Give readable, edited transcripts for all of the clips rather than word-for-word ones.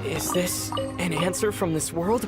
Is this an answer from this world?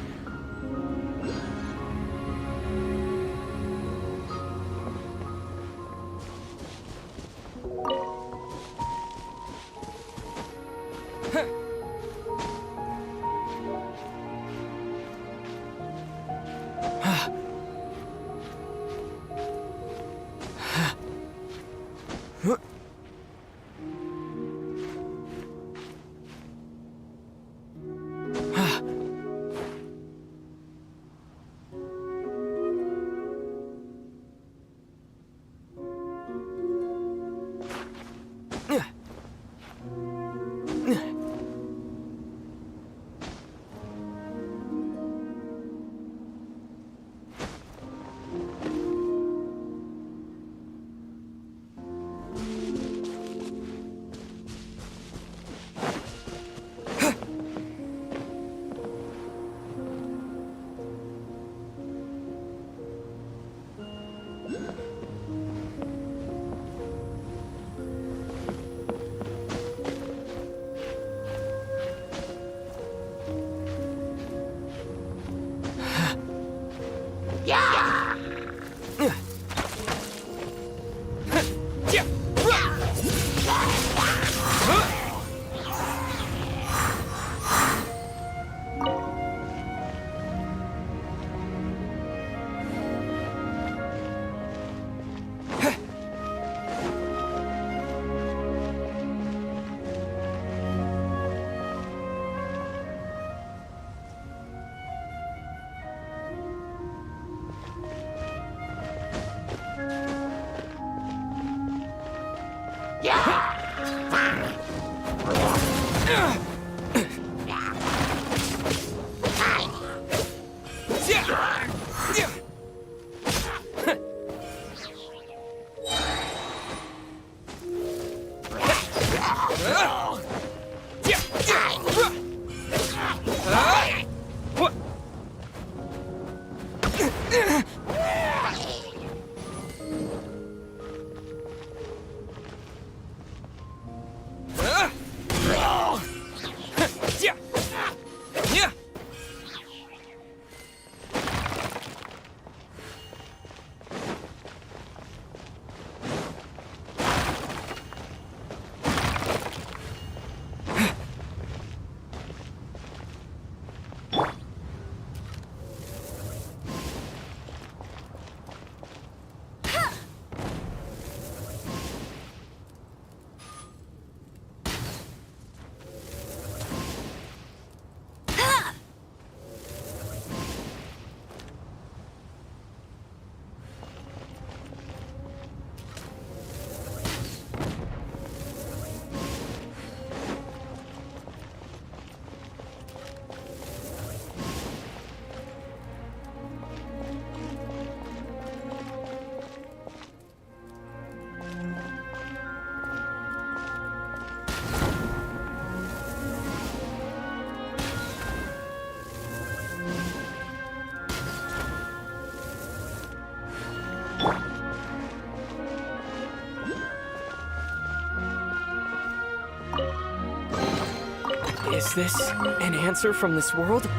Is this an answer from this world?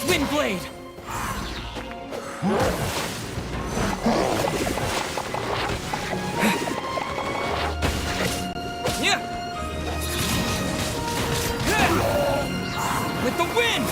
Wind blade! With the wind!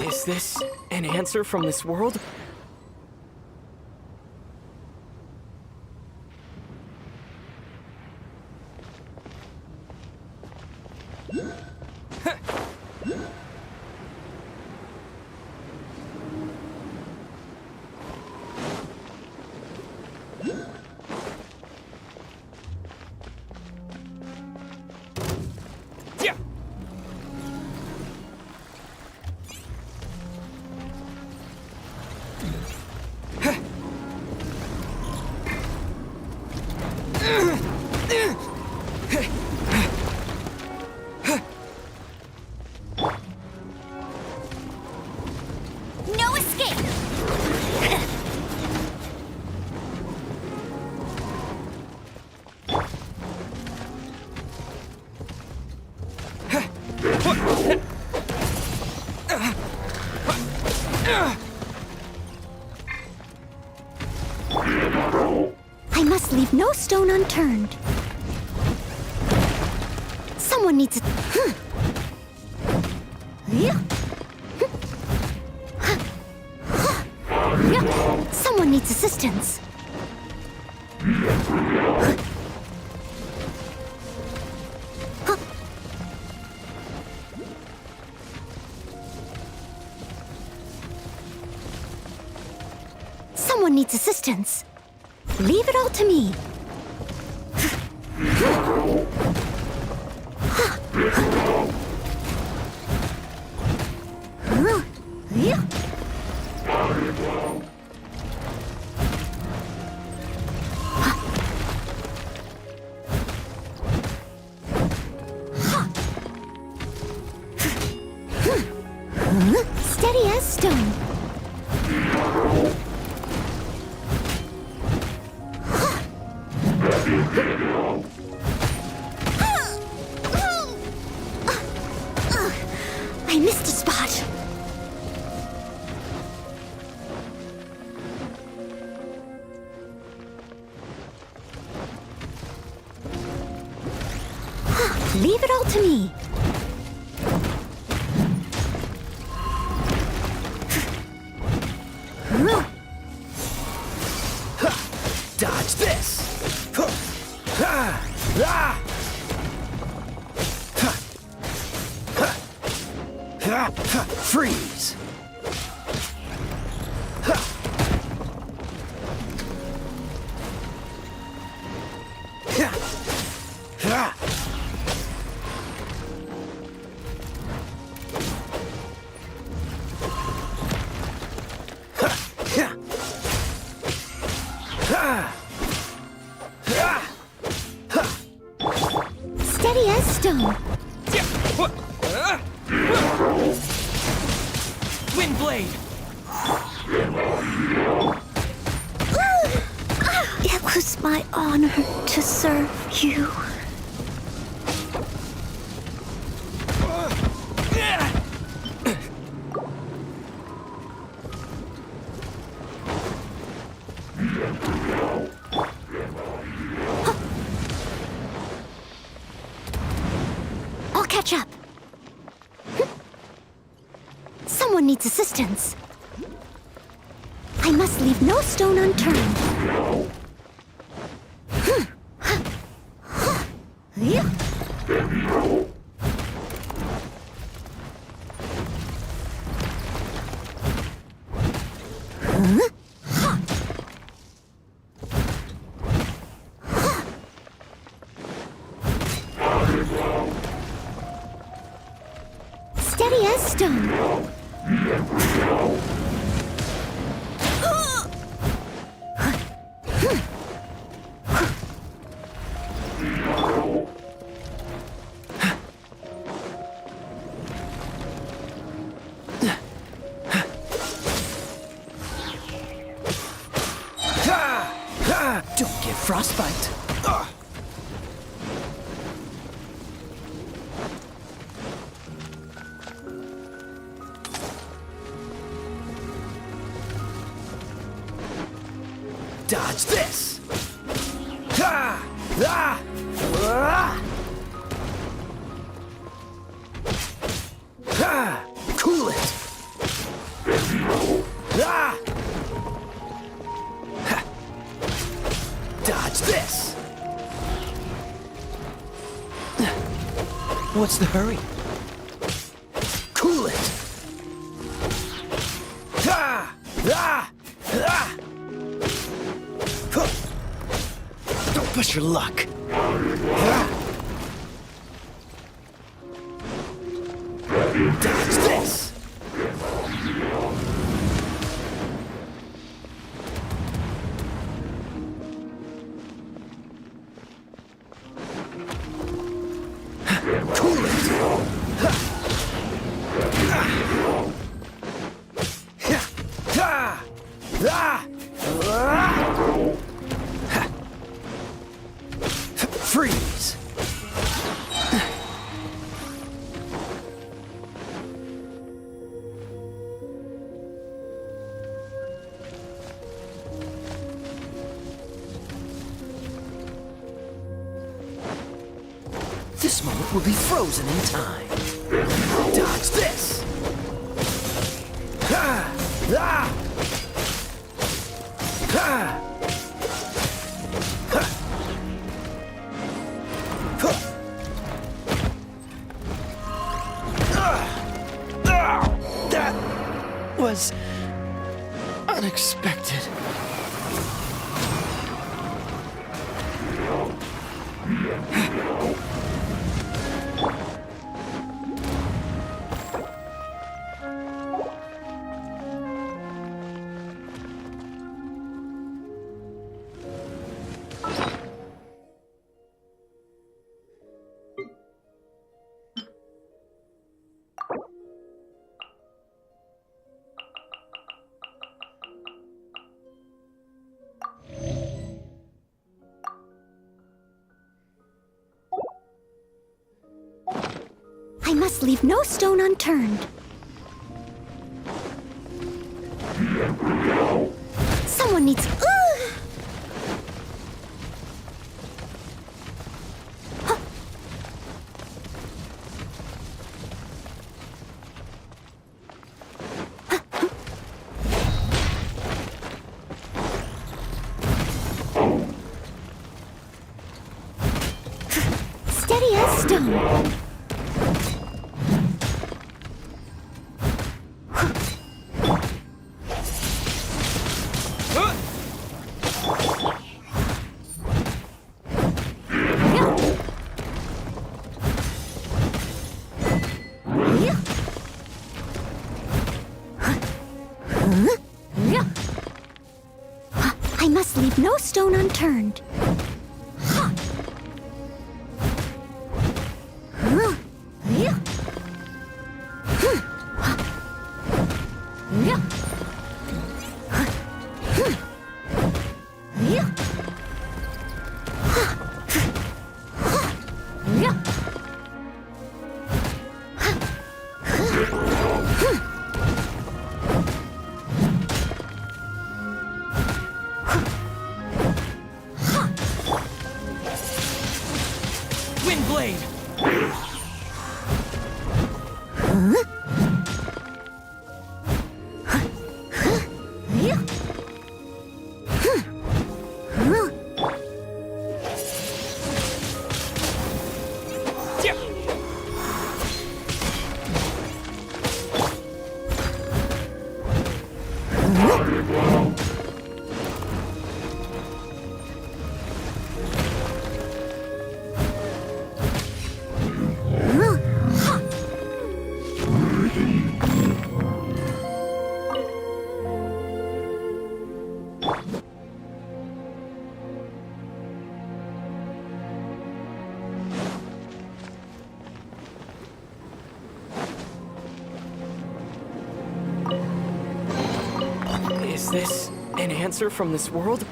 Is this an answer from this world? No escape! I must leave no stone unturned. Someone needs it. Someone needs assistance. Someone needs assistance. Leave it all to me. Steady as stone. I missed a spot. Leave it all to me. Dodge this! Freeze! Steady as stone. Wind blade! It was my honor to serve you. I'll catch up. Someone needs assistance. I must leave no stone unturned. Steady as stone. Don't get frostbite. Dodge this! Ha! Ah! Ah! Ha! Cool it! Ah! Ha! Dodge this! What's the hurry? Cool it! Ah! Ah! Ah! Huh. Don't push your luck. Ah! Dodge this! Cool it! Ha! Ah! Ah! Ah! Ha! Freeze! This moment will be frozen in time. Dodge this! Ah! Ah! Ah! Ha! Huh. That was unexpected. I must leave no stone unturned. Someone needs... Steady as stone. stone unturned. Ha! Huh. Yeah. Yeah. Yeah. Yeah. Wind blade! Yeah. Is this an answer from this world?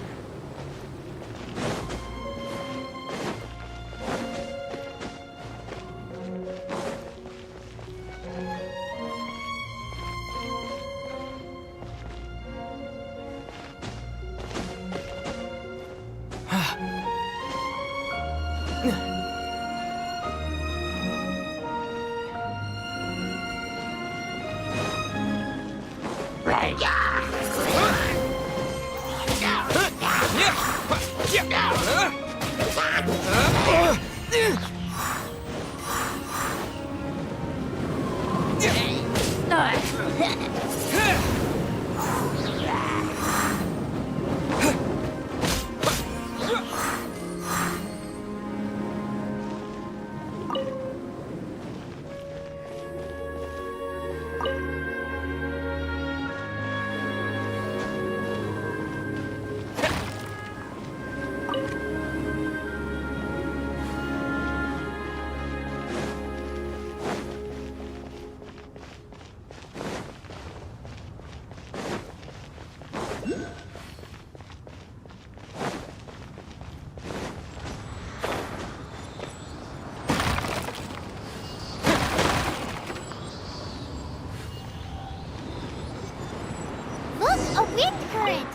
Look, a wind current!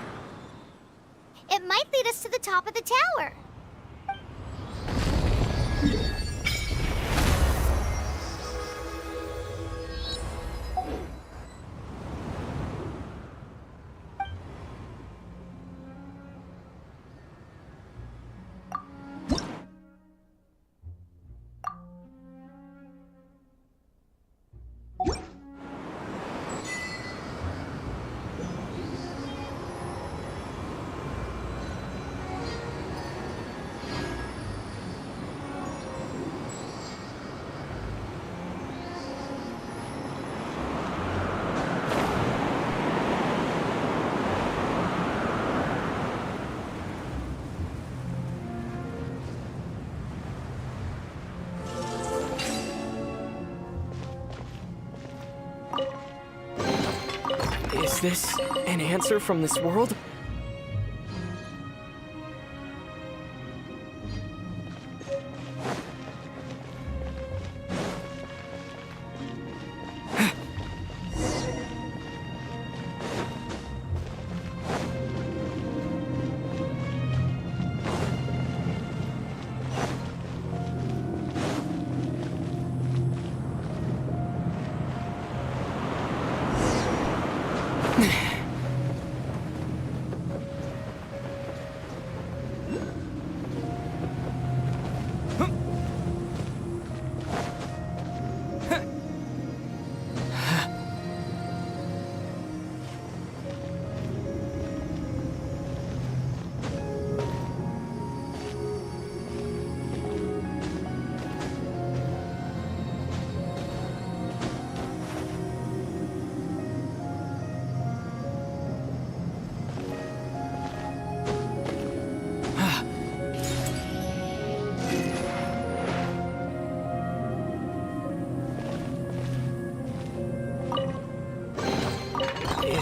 It might lead us to the top of the tower. Is this an answer from this world?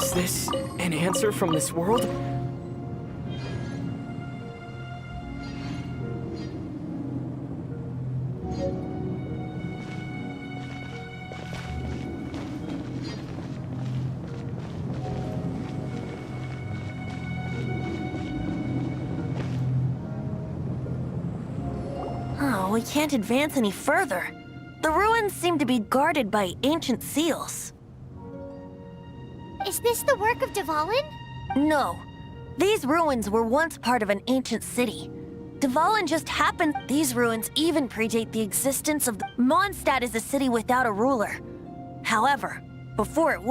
Is this an answer from this world? Oh, we can't advance any further. The ruins seem to be guarded by ancient seals. Is this the work of Dvalin? No. These ruins were once part of an ancient city. Dvalin just happened. These ruins even predate the existence of Mondstadt is a city without a ruler. However, before it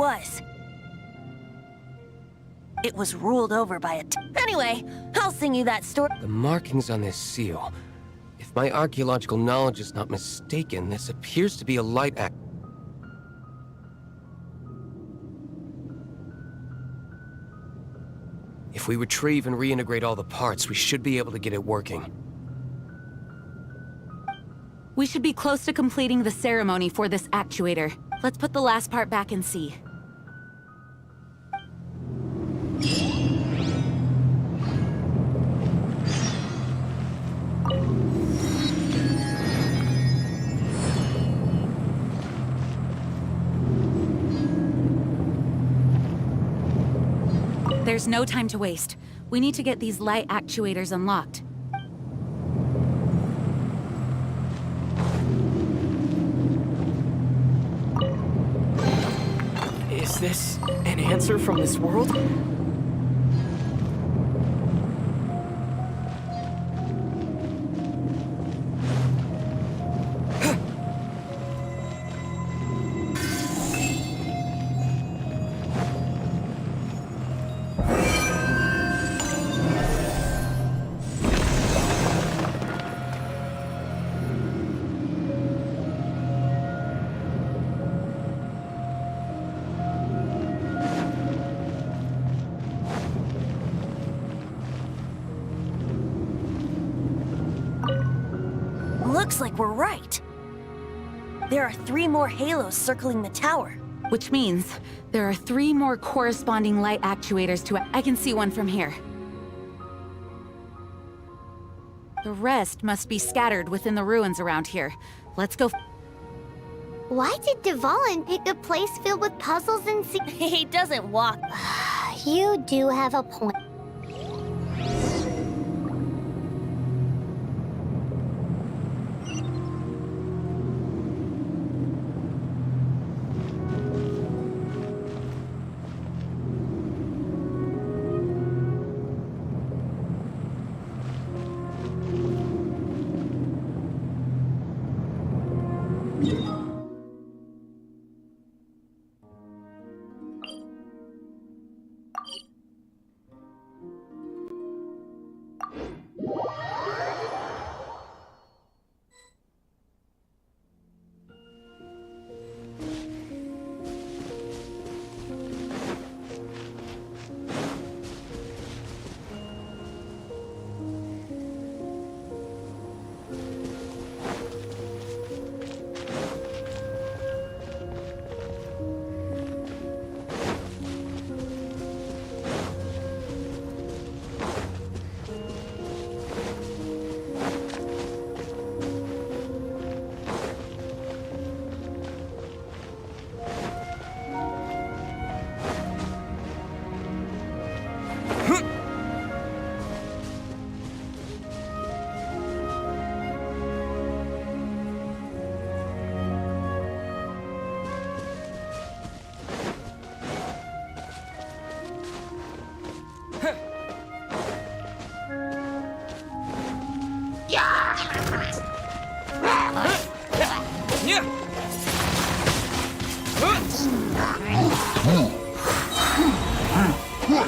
was ruled over by a Anyway, I'll sing you that story. The markings on this seal. If my archaeological knowledge is not mistaken, this appears to be a light act. If we retrieve and reintegrate all the parts, we should be able to get it working. We should be close to completing the ceremony for this actuator. Let's put the last part back and see. There's no time to waste. We need to get these light actuators unlocked. Is this an answer from this world? Looks like we're right. There are 3 more halos circling the tower. Which means there are 3 more corresponding light actuators to it. I can see one from here. The rest must be scattered within the ruins around here. Let's go. Why did Dvalin pick a place filled with puzzles and He doesn't walk. You do have a point.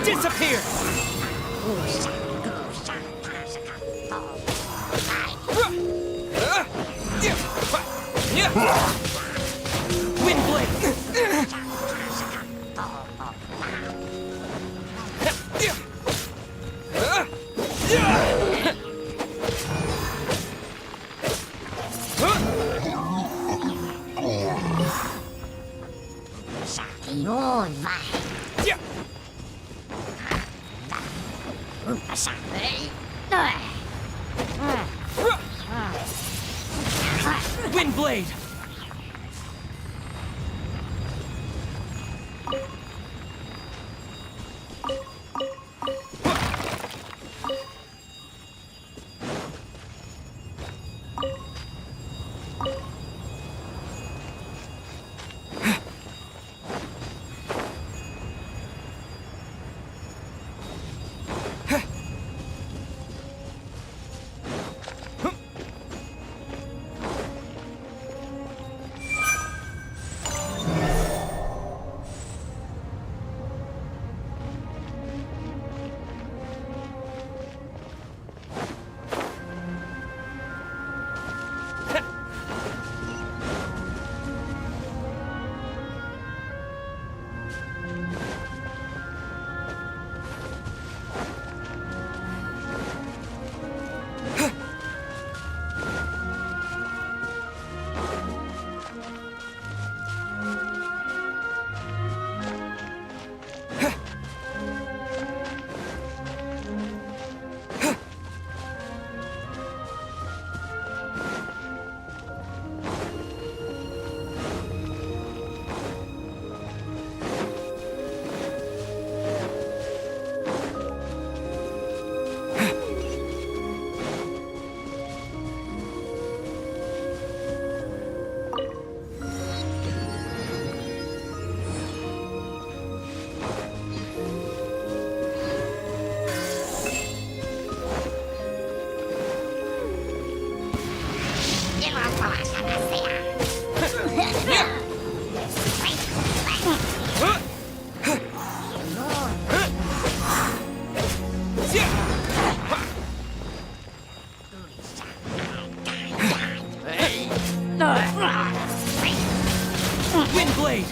Disappear! Wind blade! Windblade! Windblade!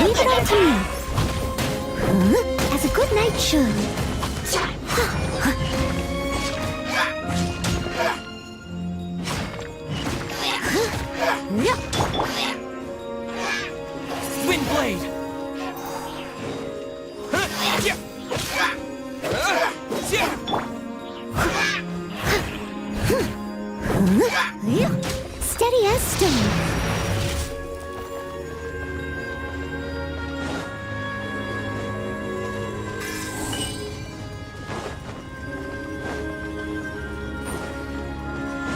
Leave it up to me. Huh? As a good knight should. Windblade! Steady as stone.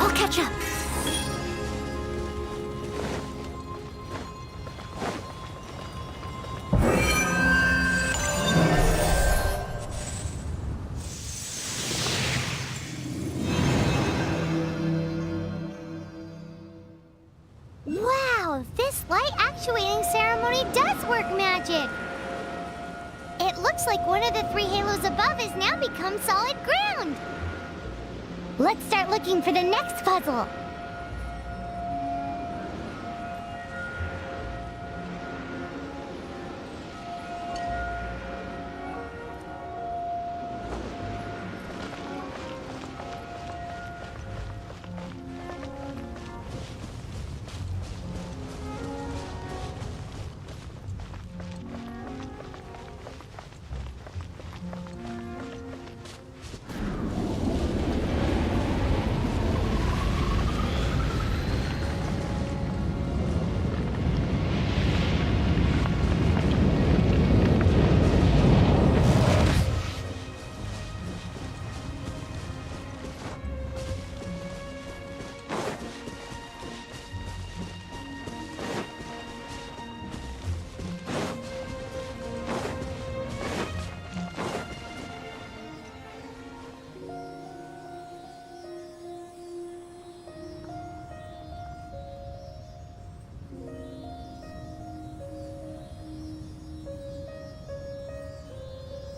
I'll catch up. Wow, this light actuating ceremony does work magic. It looks like one of the three halos above has now become solid ground. Let's start looking for the next puzzle.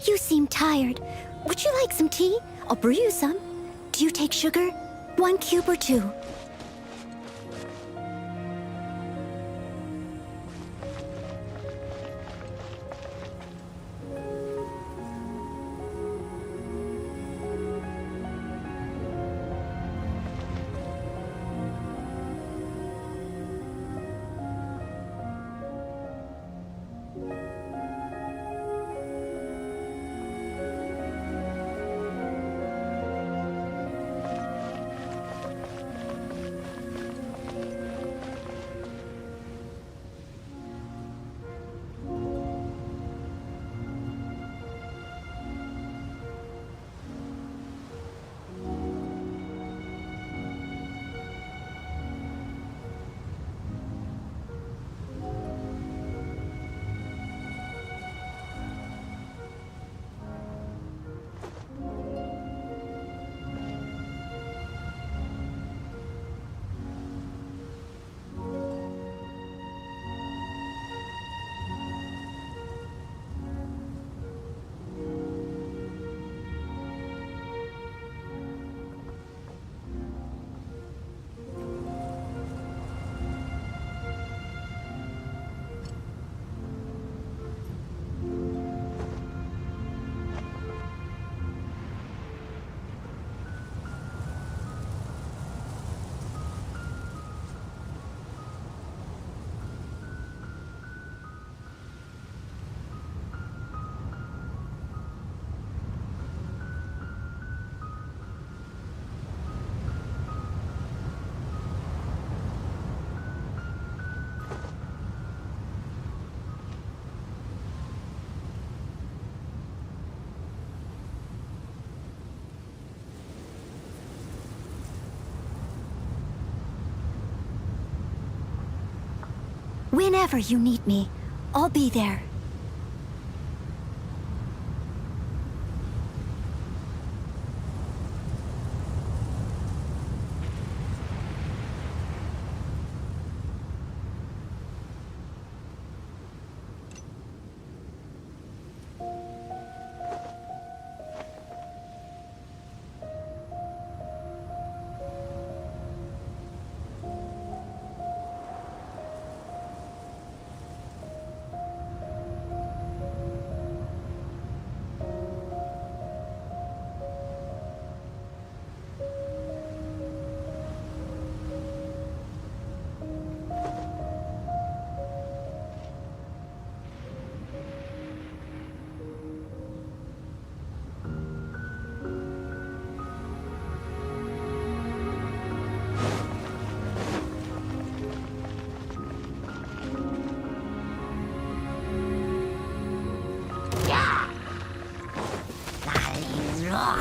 You seem tired. Would you like some tea? I'll brew you some. Do you take sugar? 1 cube or 2? Whenever you need me, I'll be there.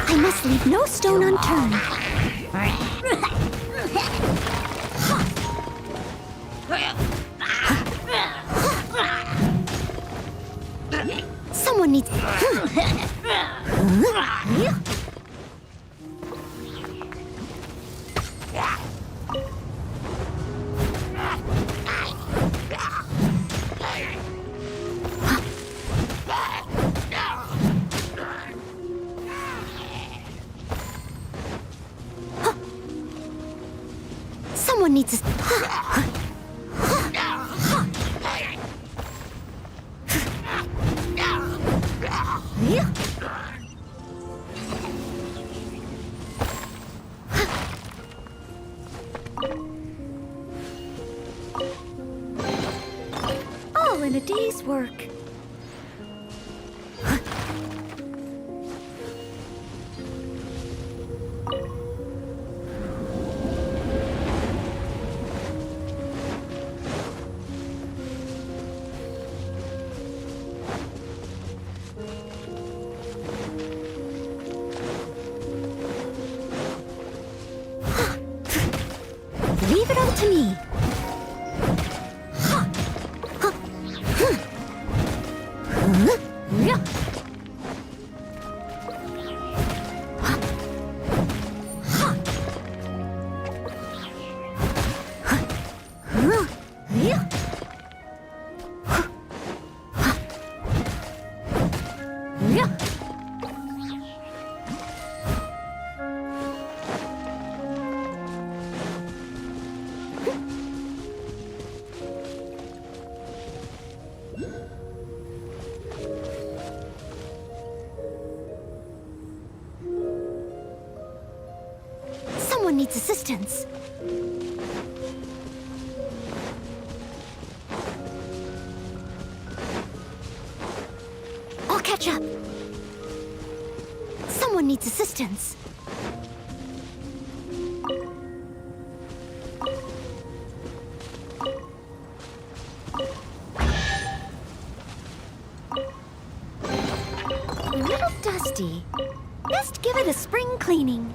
I must leave no stone unturned. Someone needs... Someone needs a... All in a day's work. Leave it all to me. Someone needs assistance. I'll catch up. Someone needs assistance. A little dusty. Best give it a spring cleaning.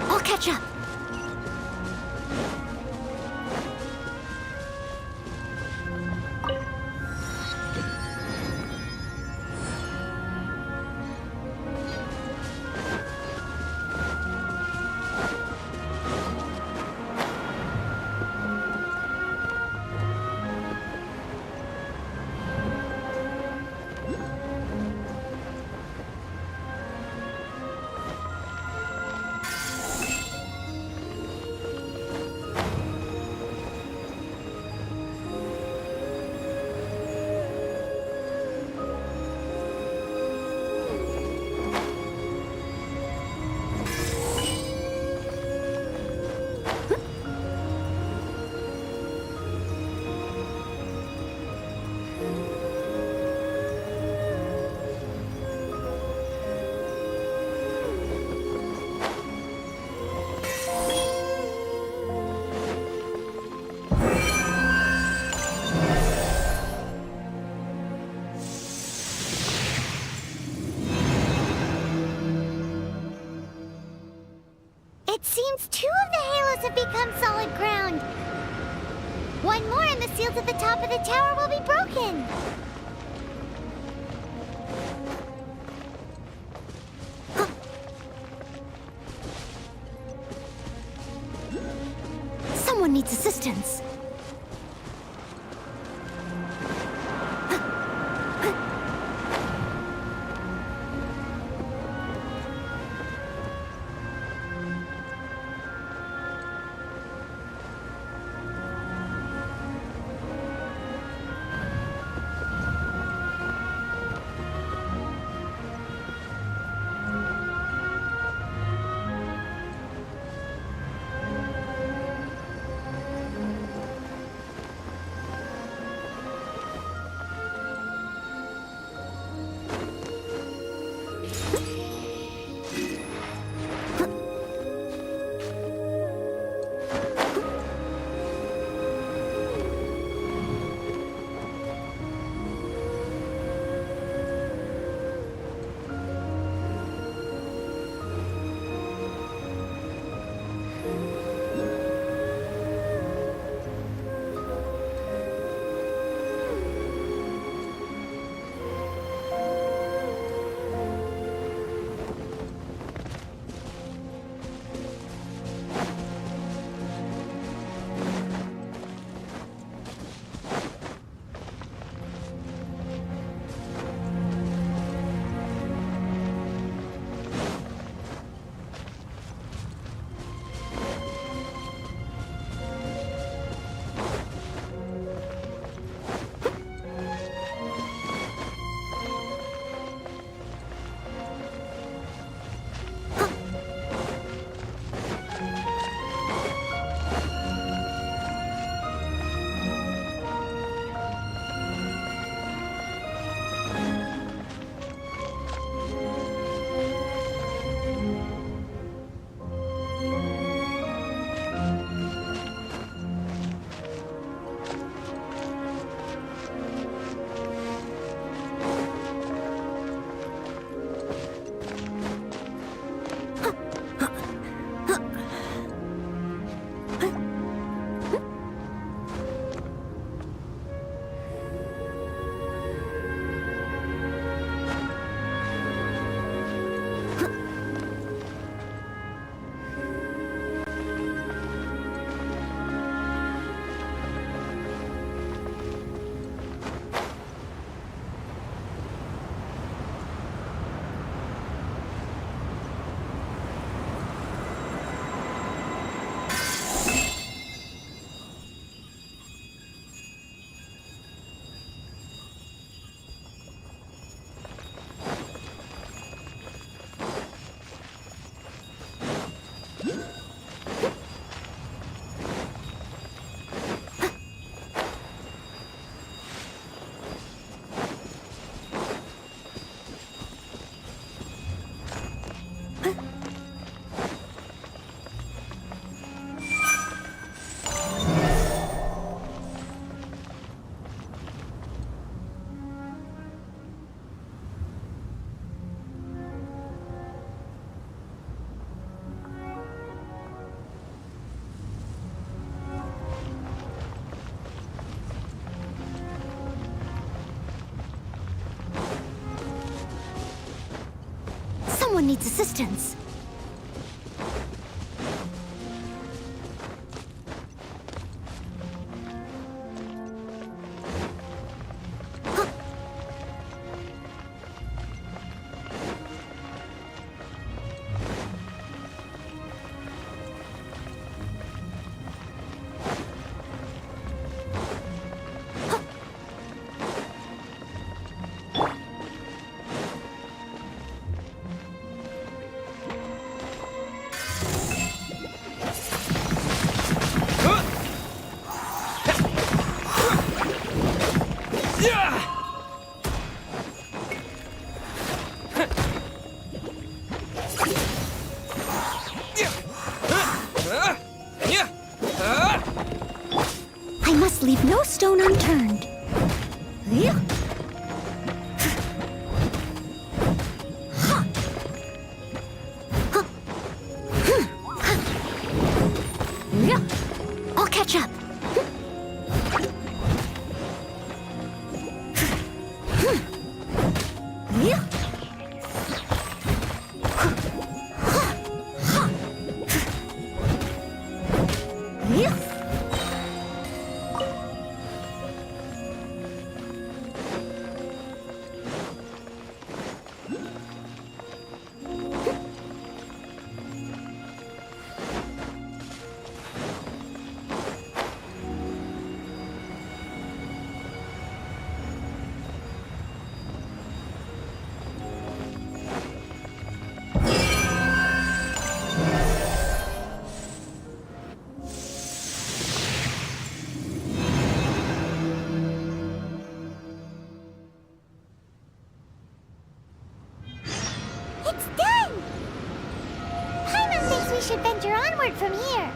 I'll catch up. It seems 2 of the halos have become solid ground. One more and the seals at the top of the tower will be broken. Huh. Someone needs assistance. someone needs assistance. I must leave no stone unturned. Yeah. I'll catch up. It's done! Paimon thinks we should venture onward from here.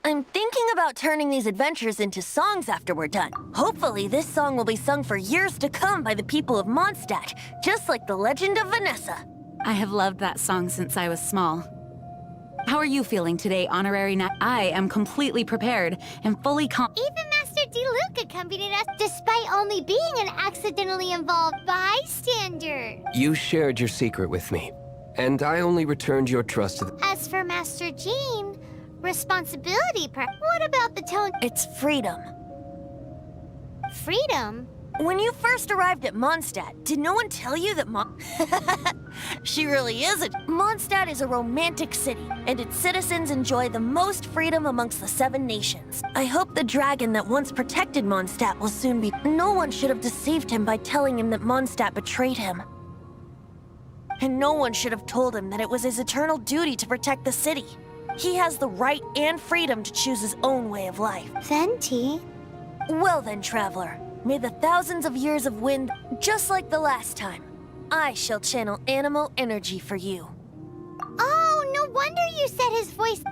I'm thinking about turning these adventures into songs after we're done. Hopefully, this song will be sung for years to come by the people of Mondstadt, just like the legend of Vanessa. I have loved that song since I was small. How are you feeling today, Honorary Knight? I am completely prepared and fully Even Master Diluc accompanied us despite only being an accidentally involved bystander. You shared your secret with me, and I only returned your trust to the... As for Master Jean, responsibility What about the tone? It's freedom. Freedom? When you first arrived at Mondstadt, did no one tell you that She really is Mondstadt is a romantic city, and its citizens enjoy the most freedom amongst the 7 nations. I hope the dragon that once protected Mondstadt will soon be... No one should have deceived him by telling him that Mondstadt betrayed him. And no one should have told him that it was his eternal duty to protect the city. He has the right and freedom to choose his own way of life. Venti? Well then, traveler. May the thousands of years of wind, just like the last time, I shall channel animal energy for you. Oh, no wonder you said his voice...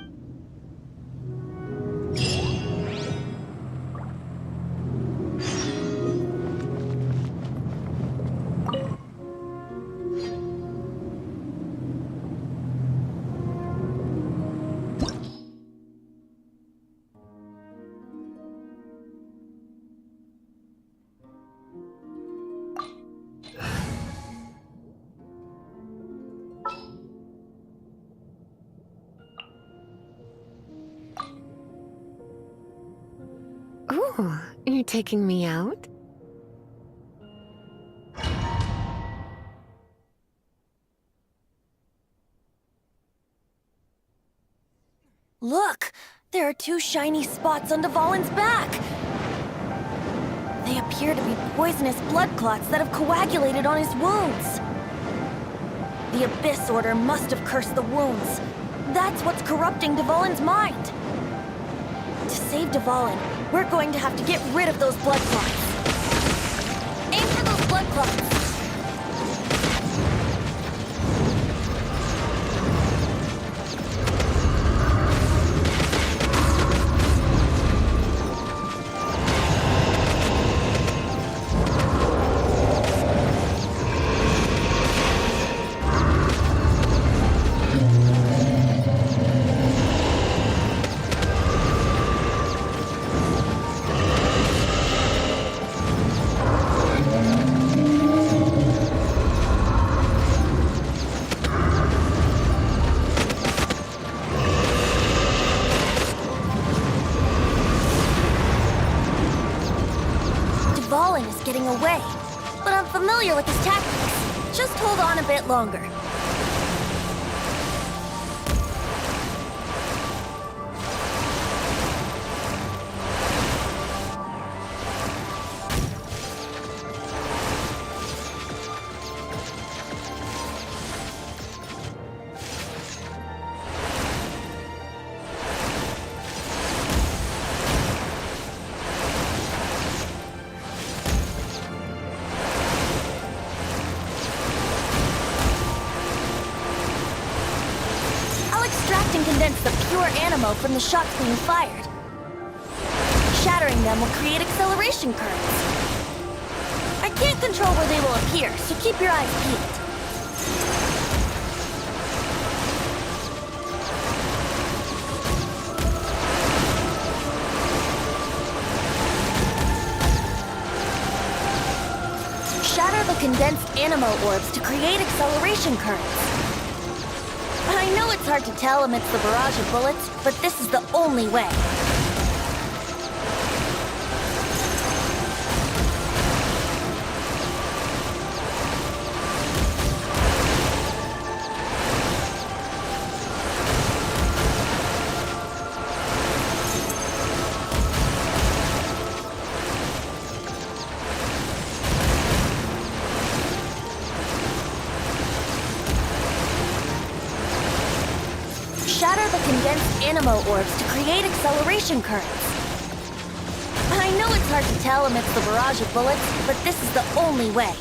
Ooh, you're taking me out? Look! There are two shiny spots on Dvalin's back! They appear to be poisonous blood clots that have coagulated on his wounds. The Abyss Order must have cursed the wounds. That's what's corrupting Dvalin's mind. To save Dvalin, we're going to have to get rid of those blood clots. Aim for those blood clots! Dvalin is getting away, but I'm familiar with his tactics. Just hold on a bit longer. Extract and condense the pure animo from the shots being fired. Shattering them will create acceleration currents. I can't control where they will appear, so keep your eyes peeled. Shatter the condensed animo orbs to create acceleration currents. I know it's hard to tell amidst the barrage of bullets, but this is the only way. Shatter the condensed animo orbs to create acceleration currents. I know it's hard to tell amidst the barrage of bullets, but this is the only way.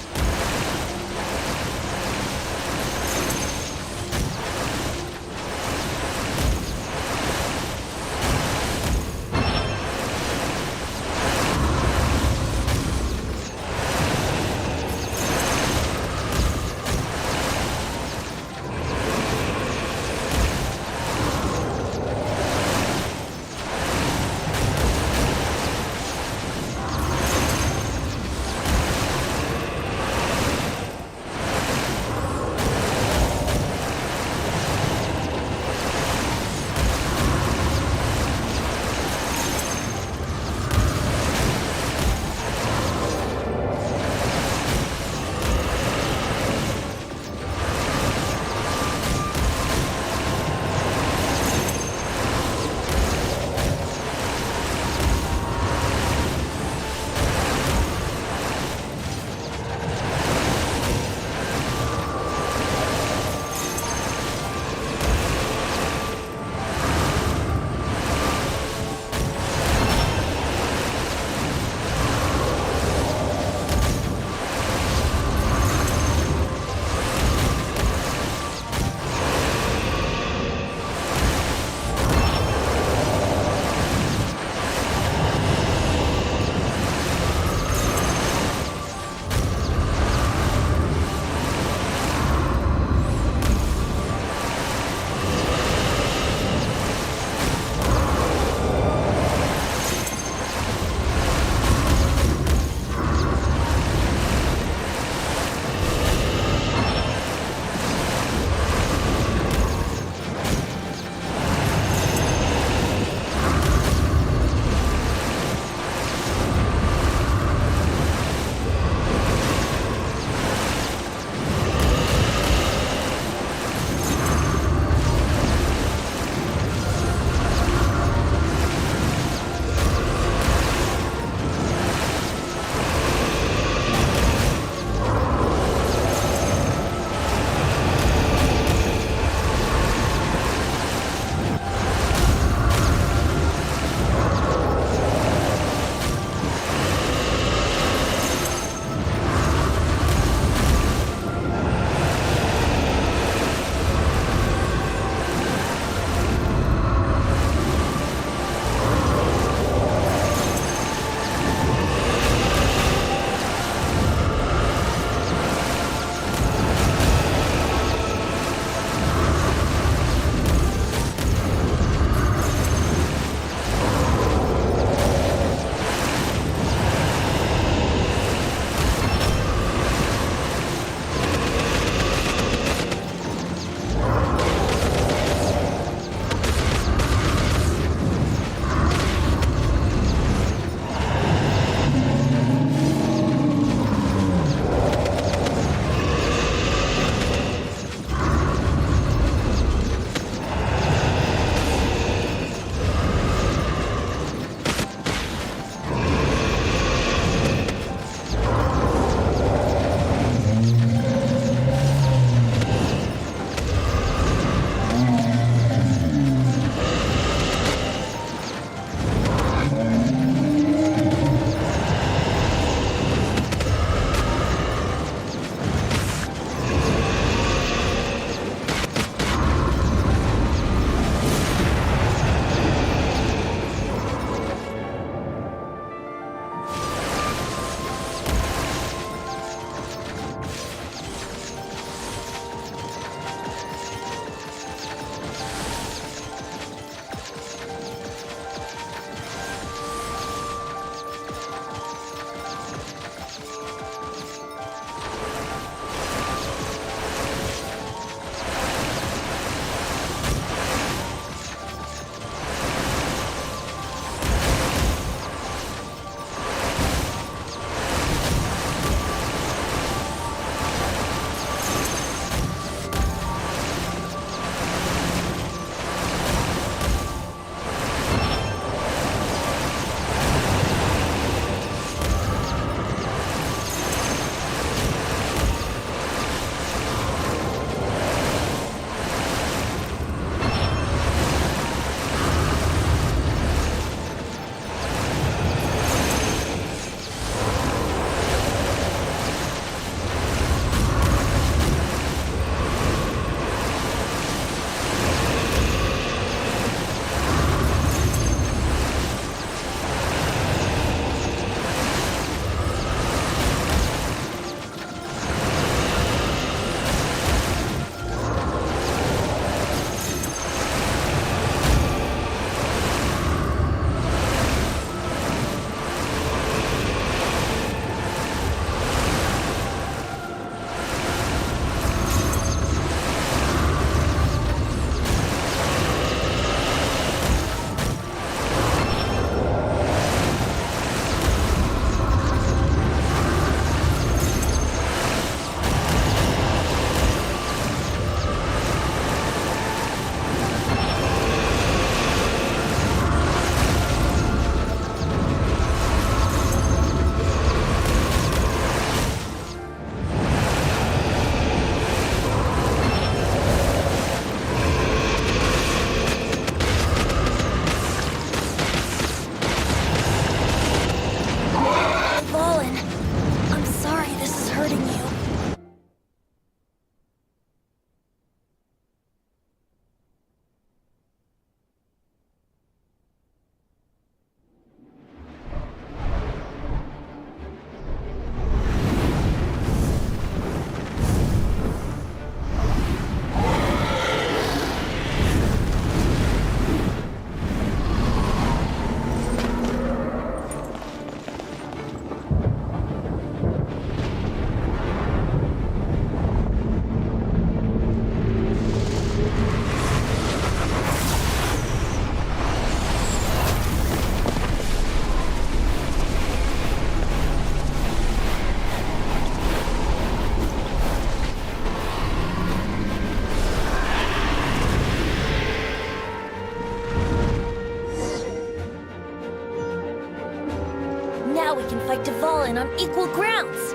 we can fight Dvalin on equal grounds.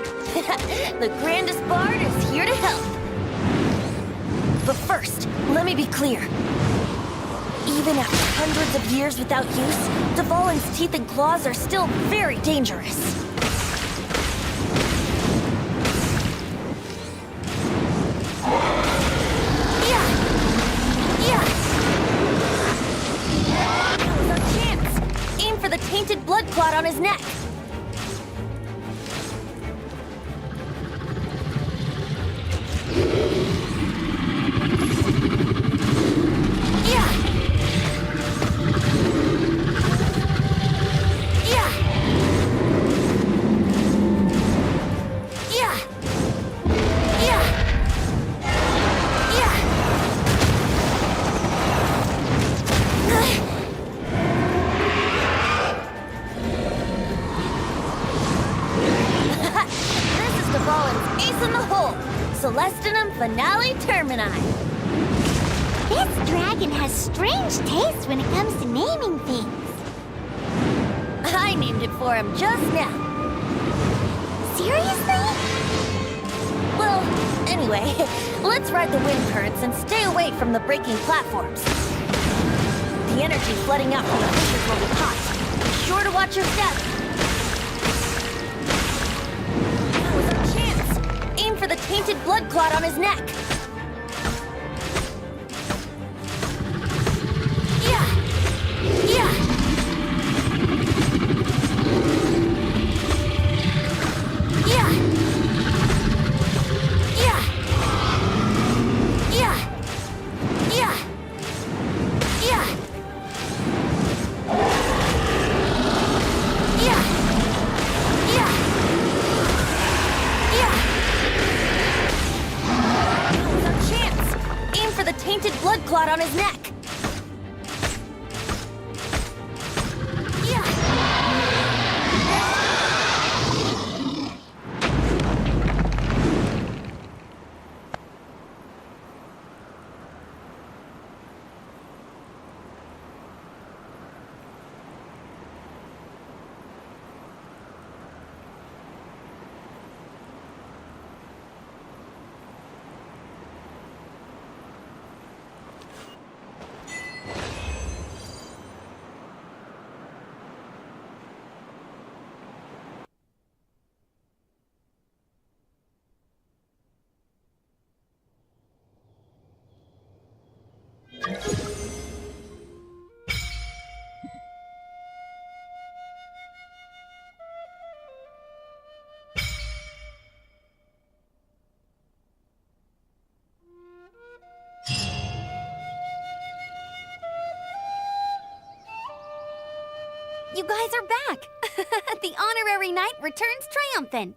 The grandest bard is here to help. But first, let me be clear. Even after hundreds of years without use, Dvalin's teeth and claws are still very dangerous. Now's our chance. Aim for the tainted blood clot on his neck. Finale Termini. This dragon has strange taste when it comes to naming things. I named it for him just now. Seriously? Well, anyway, let's ride the wind currents and stay away from the breaking platforms. The energy flooding out from the fissures will be hot. Be sure to watch your step. That was our chance. Aim for the tainted blood clot on his neck. Tainted blood clot on his neck. You guys are back! The honorary knight returns triumphant!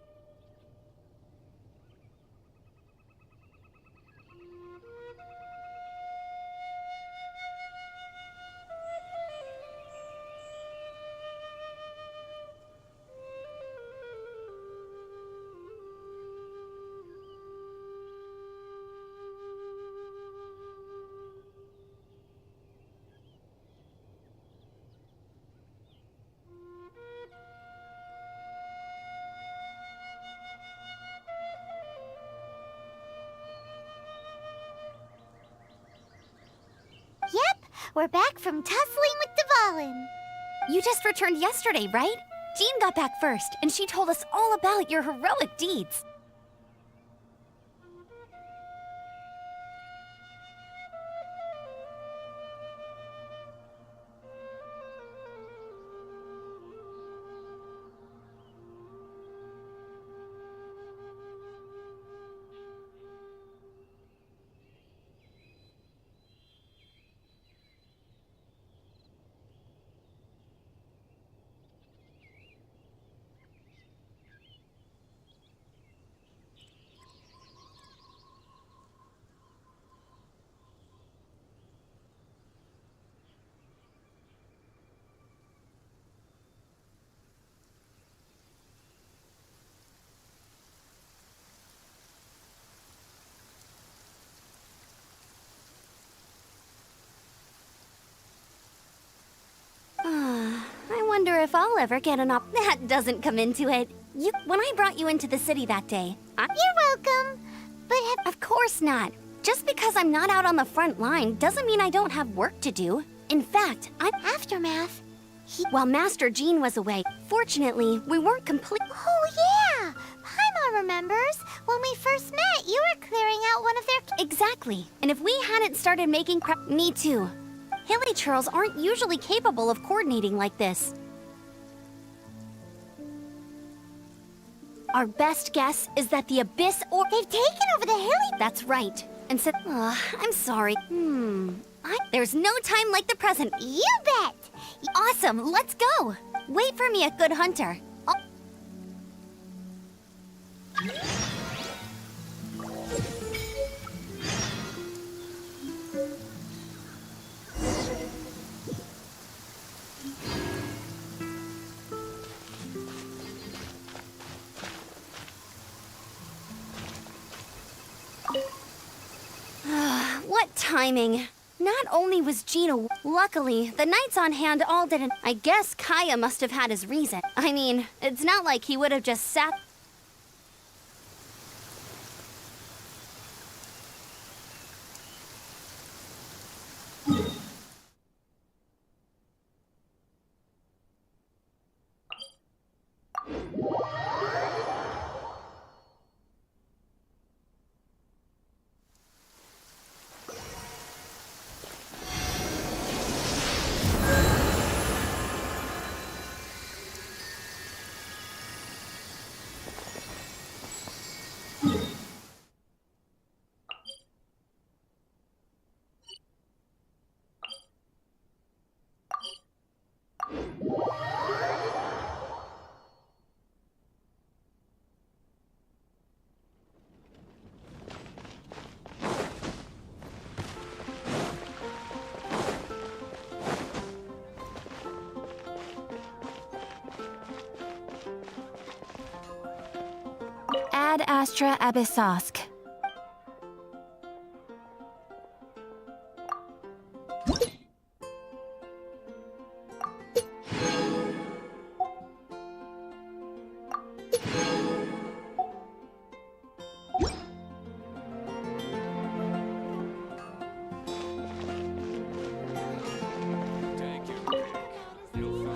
Yep, we're back from tussling with Dvalin. You just returned yesterday, right? Jean got back first, and she told us all about your heroic deeds. wonder if I'll ever get an op- That doesn't come into it. When I brought you into the city that day, You're welcome. But Of course not. Just because I'm not out on the front line doesn't mean I don't have work to do. In fact, I'm Aftermath. while Master Jean was away. Fortunately, we weren't complete. Oh, yeah! Paimon remembers. When we first met, you were clearing out one of their... Exactly. And if we hadn't started making prep, me too. Hilly churls aren't usually capable of coordinating like this. Our best guess is that the Abyss or... They've taken over the Hilly... That's right. And said, I'm sorry. There's no time like the present. You bet! Awesome, let's go. Wait for me at Good Hunter. What timing. Not only was Gina... Luckily, the knights on hand all didn't... I guess Kaya must have had his reason. I mean, it's not like he would have just sat... Ad Astra Abyssosk.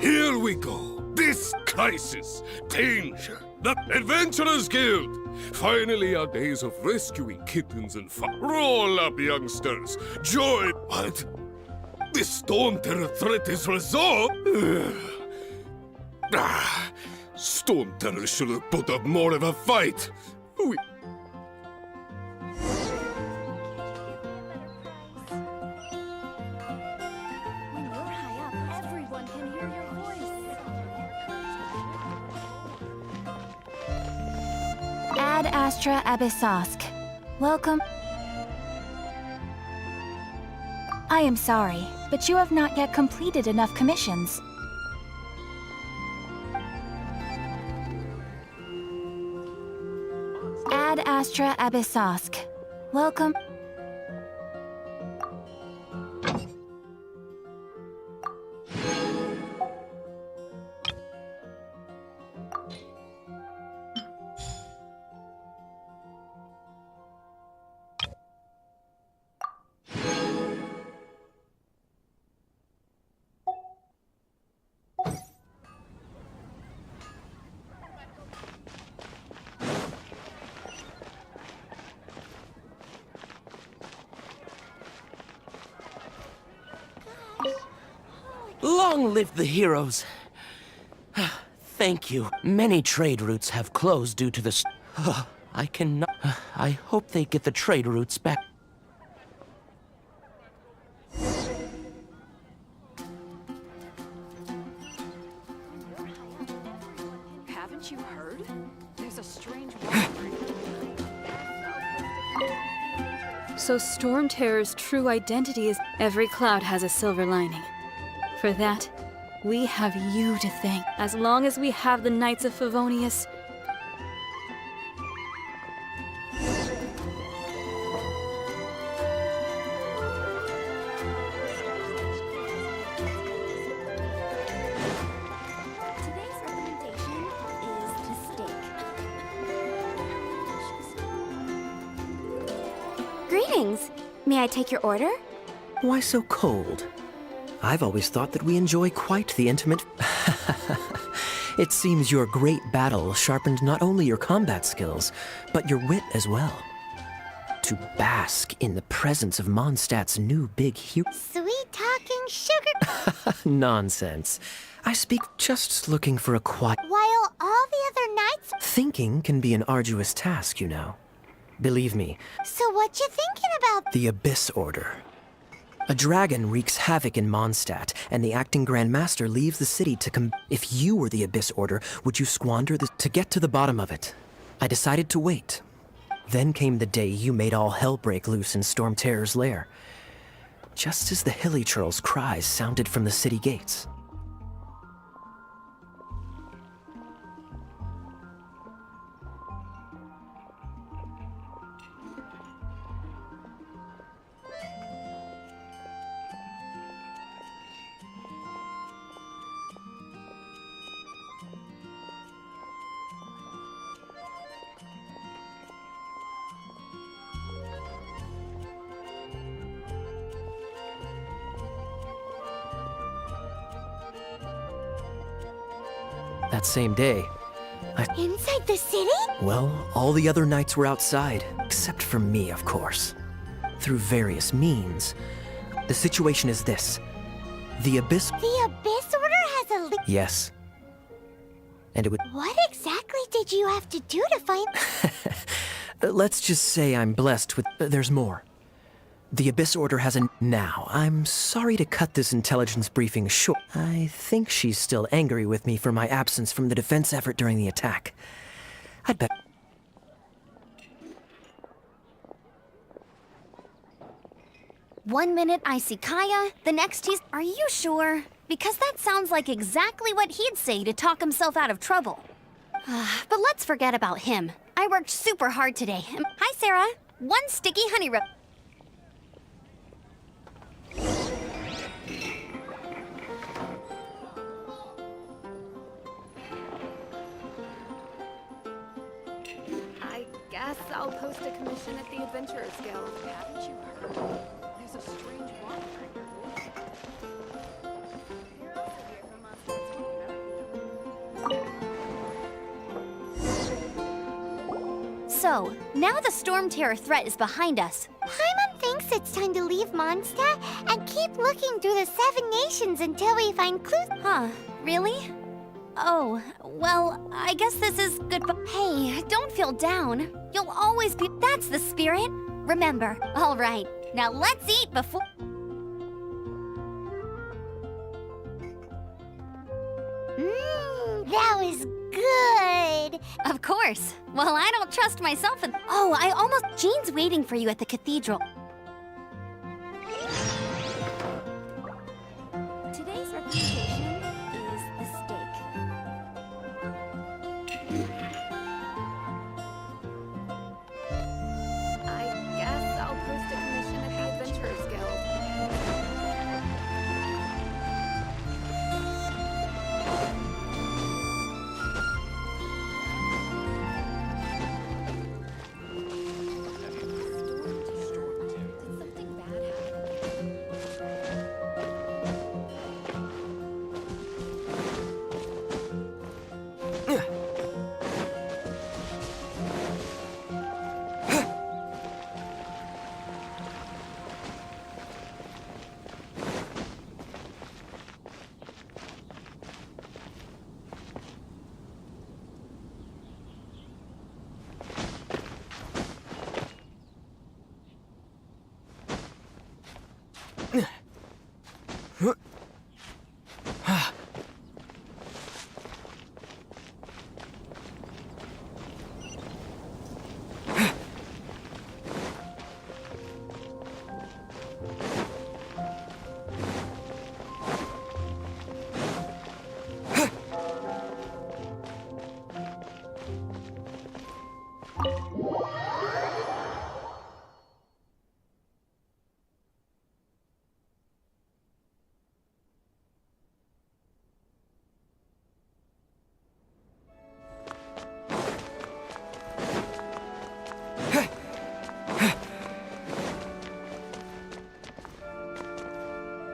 Here we go. This crisis, danger, the Adventurers Guild. Finally, our days of rescuing kittens and roll up, youngsters. Joy. What? The Storm Terror threat is resolved. Storm Terror should have put up more of a fight. We... When you're high up, everyone can hear your voice. Ad Astra Abyssosk. Welcome. I am sorry, but you have not yet completed enough commissions. Ad Astra Abyssosk. Welcome. Long live the heroes. Thank you. Many trade routes have closed due to this. I cannot. I hope they get the trade routes back. Haven't you heard? There's a strange So Storm Terror's true identity is every cloud has a silver lining. For that, we have you to thank. As long as we have the Knights of Favonius, May I take your order? Why so cold? I've always thought that we enjoy quite the intimate... It seems your great battle sharpened not only your combat skills, but your wit as well. To bask in the presence of Mondstadt's new big hero... Sweet talking sugar. Nonsense. I speak just looking for a quiet... While all the other knights... Thinking can be an arduous task, you know. Believe me. So what you thinking about? The Abyss Order. A dragon wreaks havoc in Mondstadt, and the acting Grand Master leaves the city to If you were the Abyss Order, would you squander this? To get to the bottom of it, I decided to wait. Then came the day you made all hell break loose in Storm Terror's lair. Just as the Hilly Churl's cries sounded from the city gates. That same day, Inside the city? well, all the other knights were outside, except for me, of course. Through various means. The situation is this. The Abyss... The Abyss Order has a... Yes. And it would... What exactly did you have to do to find... Let's just say I'm blessed with... There's more. The Abyss Order has a... Now, I'm sorry to cut this intelligence briefing short. I think she's still angry with me for my absence from the defense effort during the attack. I'd bet... 1 minute I see Kaya, the next he's... Are you sure? Because that sounds like exactly what he'd say to talk himself out of trouble. But let's forget about him. I worked super hard today. Hi, Sarah. 1 sticky honey rope. I guess I'll post a commission at the Adventurers Guild. Haven't you heard? There's a strange water in your voice. You're also here from So, now the Storm Terror threat is behind us. Paimon thinks it's time to leave Mondstadt and keep looking through the 7 nations until we find clues. Huh, really? Oh, well, I guess this is goodbye. Hey, don't feel down. You'll always be... That's the spirit. Remember. All right, now let's eat before... That was good. Of course. Well, I don't trust myself and... Oh, I almost... Jean's waiting for you at the cathedral. Today's reputation is the stake. I guess I'll post a commission at the Adventurers Guild.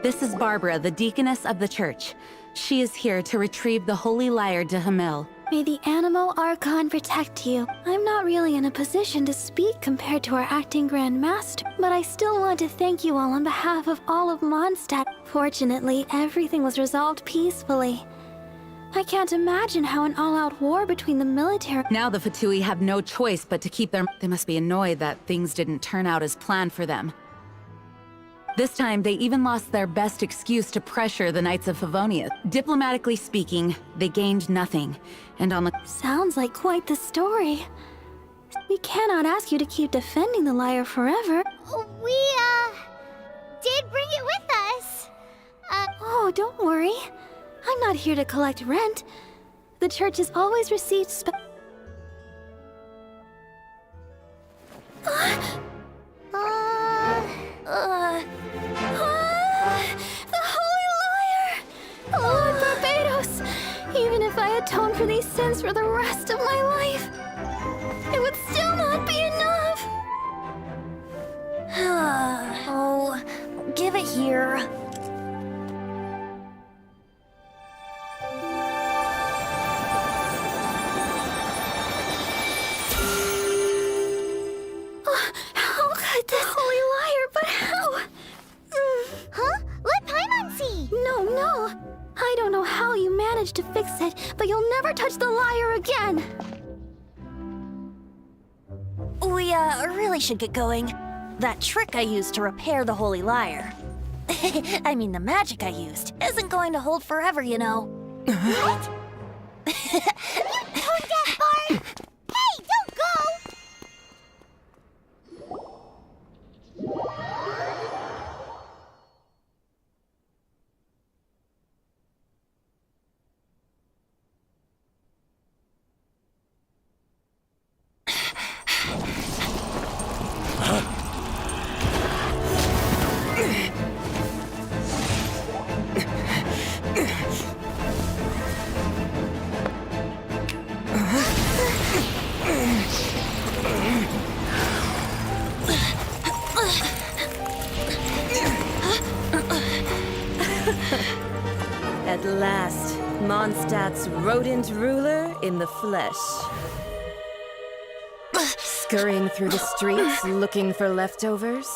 This is Barbara, the deaconess of the church. She is here to retrieve the holy lyre de Hamel. May the Animal Archon protect you. I'm not really in a position to speak compared to our acting Grand Master, but I still want to thank you all on behalf of all of Mondstadt. Fortunately, everything was resolved peacefully. I can't imagine how an all-out war between the military— Now the Fatui have no choice but to keep their— They must be annoyed that things didn't turn out as planned for them. This time, they even lost their best excuse to pressure the Knights of Favonia. Diplomatically speaking, they gained nothing. And on the— Sounds like quite the story. We cannot ask you to keep defending the lyre forever. We, did bring it with us. Oh, don't worry. I'm not here to collect rent. The church has always received the Holy Lyre! Lord Barbados! Even if I atone for these sins for the rest of my life, it would still not be enough! Oh, give it here. How could this Holy Lyre, but how? Huh? Let Paimon see! No. I don't know how you managed to fix it, but you'll never touch the lyre again! We, really should get going. That trick I used to repair the Holy Lyre. I mean, the magic I used isn't going to hold forever, you know. What? Tone deaf, Bard! Hey, don't go! At last, Mondstadt's rodent ruler in the flesh. Scurrying through the streets looking for leftovers?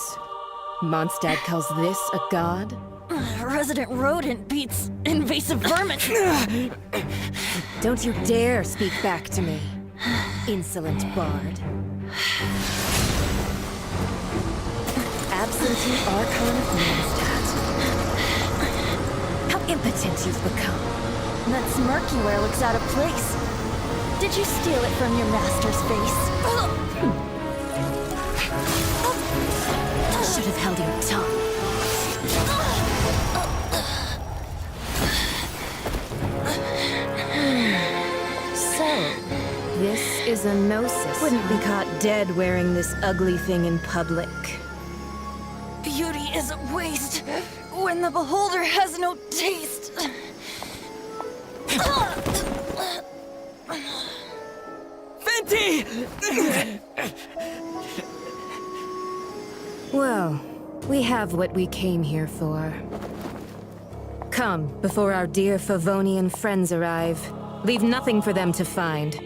Mondstadt calls this a god? Resident rodent beats invasive vermin. Don't you dare speak back to me, insolent bard. Absentee Archon of Mondstadt. How impotent you've become. That smirk you wear looks out of place. Did you steal it from your master's face? Should have held your tongue. So, this is a gnosis. Wouldn't be caught dead wearing this ugly thing in public. Beauty is a waste when the beholder has no taste. Fenty! Well, we have what we came here for. Come, before our dear Favonian friends arrive. Leave nothing for them to find.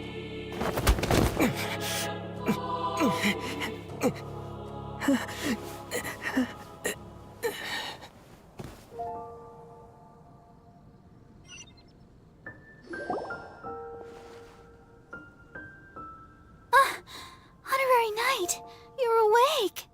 Honorary Knight, you're awake!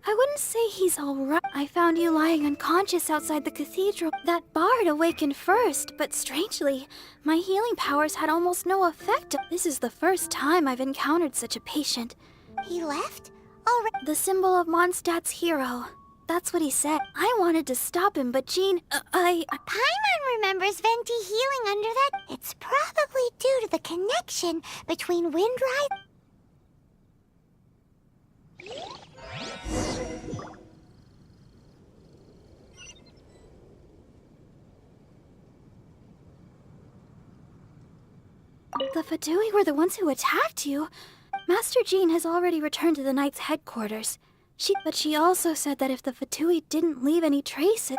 I wouldn't say he's alright. I found you lying unconscious outside the cathedral. That bard awakened first, but strangely, my healing powers had almost no effect. This is the first time I've encountered such a patient. He left? Already. The symbol of Mondstadt's hero. That's what he said. I wanted to stop him, but Jean, Paimon remembers Venti healing under that. It's probably due to the connection between Windride. the Fatui were the ones who attacked you, Master Jean has already returned to the Knight's headquarters. But she also said that if the Fatui didn't leave any traces...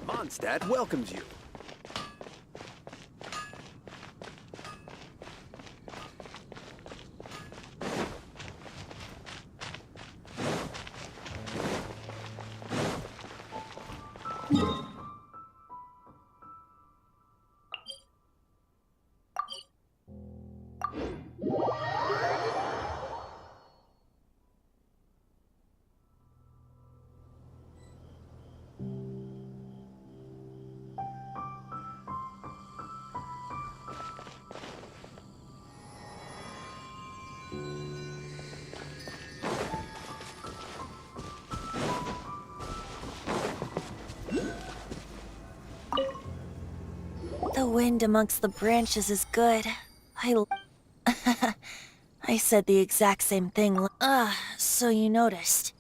Mondstadt welcomes you. The wind amongst the branches is good. I said the exact same thing. So you noticed.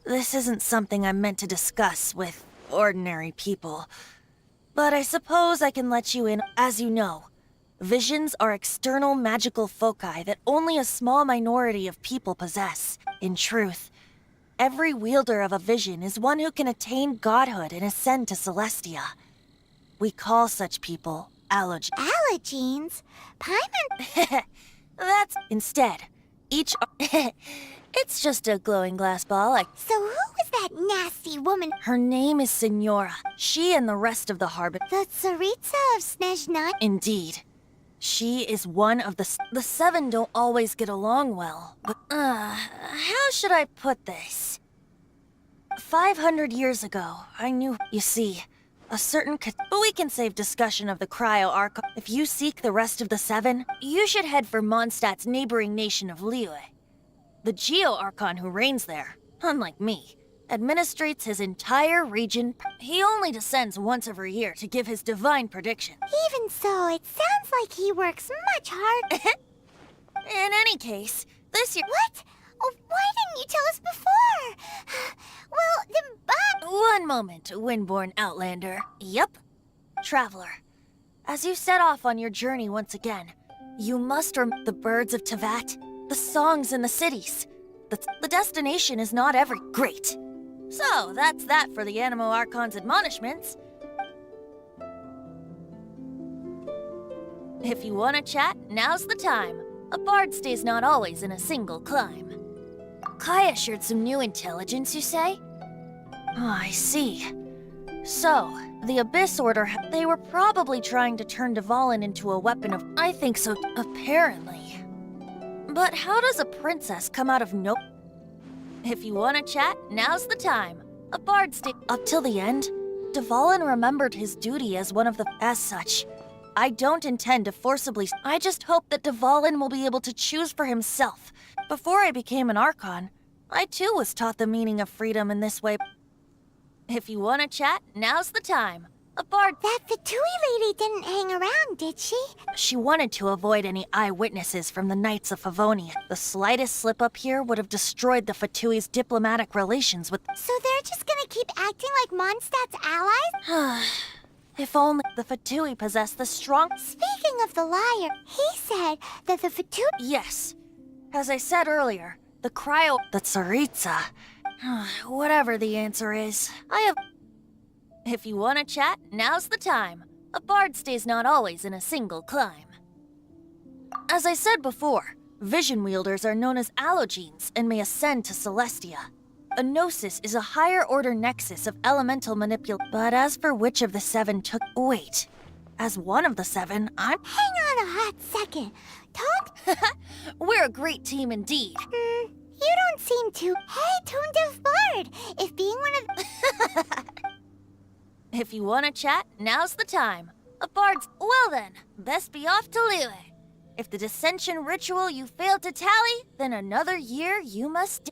This isn't something I'm meant to discuss with ordinary people. But I suppose I can let you in. As you know, visions are external magical foci that only a small minority of people possess. In truth, every wielder of a vision is one who can attain godhood and ascend to Celestia. We call such people Allergenes? Paimon... That's... Instead, each... It's just a glowing glass ball. So who was that nasty woman? Her name is Signora. She and the rest of the Harbor... The Tsaritsa of Snezhnaya? Indeed. She is one of the... The seven don't always get along well. But, how should I put this? 500 years ago, I knew... You see... A certain but we can save discussion of the Cryo-Archon. If you seek the rest of the seven, you should head for Mondstadt's neighboring nation of Liyue. The Geo-Archon who reigns there, unlike me, administrates his entire region. He only descends once every year to give his divine prediction. Even so, it sounds like he works much harder. In any case, this year— What? Oh, why didn't you tell us before? Well, then One moment, Windborn Outlander. Yup. Traveler, as you set off on your journey once again, you must remember the birds of Teyvat, the songs in the cities. The destination is not every... Great. So, that's that for the Animo Archon's admonishments. If you want to chat, now's the time. A bard stays not always in a single clime. Kaya shared some new intelligence, you say? Oh, I see. So, the Abyss Order, they were probably trying to turn Dvalin into a weapon of... I think so, apparently. But how does a princess come out of no... If you want to chat, now's the time. A bard stay... Up till the end, Dvalin remembered his duty as one of the... As such, I don't intend to forcibly... I just hope that Dvalin will be able to choose for himself. Before I became an Archon, I too was taught the meaning of freedom in this way. If you want to chat, now's the time. A bard... That Fatui lady didn't hang around, did she? She wanted to avoid any eyewitnesses from the Knights of Favonia. The slightest slip-up here would have destroyed the Fatui's diplomatic relations with... So they're just gonna keep acting like Mondstadt's allies? If only the Fatui possessed the strong... Speaking of the liar, he said that the Fatui... Yes. As I said earlier, the cryo... The Tsaritsa... Whatever the answer is, I have... If you want to chat, now's the time. A bard stays not always in a single clime. As I said before, Vision wielders are known as allogenes and may ascend to Celestia. A gnosis is a higher order nexus of elemental manipulation. But as for which of the 7 took. Wait. As one of the 7, I'm. Hang on a hot second. Don't. We're a great team indeed. You don't seem to. Hey, tone deaf bard. If being one of. If you want to chat, now's the time. A bard's. Well then, best be off to Lair. If the dissension ritual you failed to tally, then another year you must.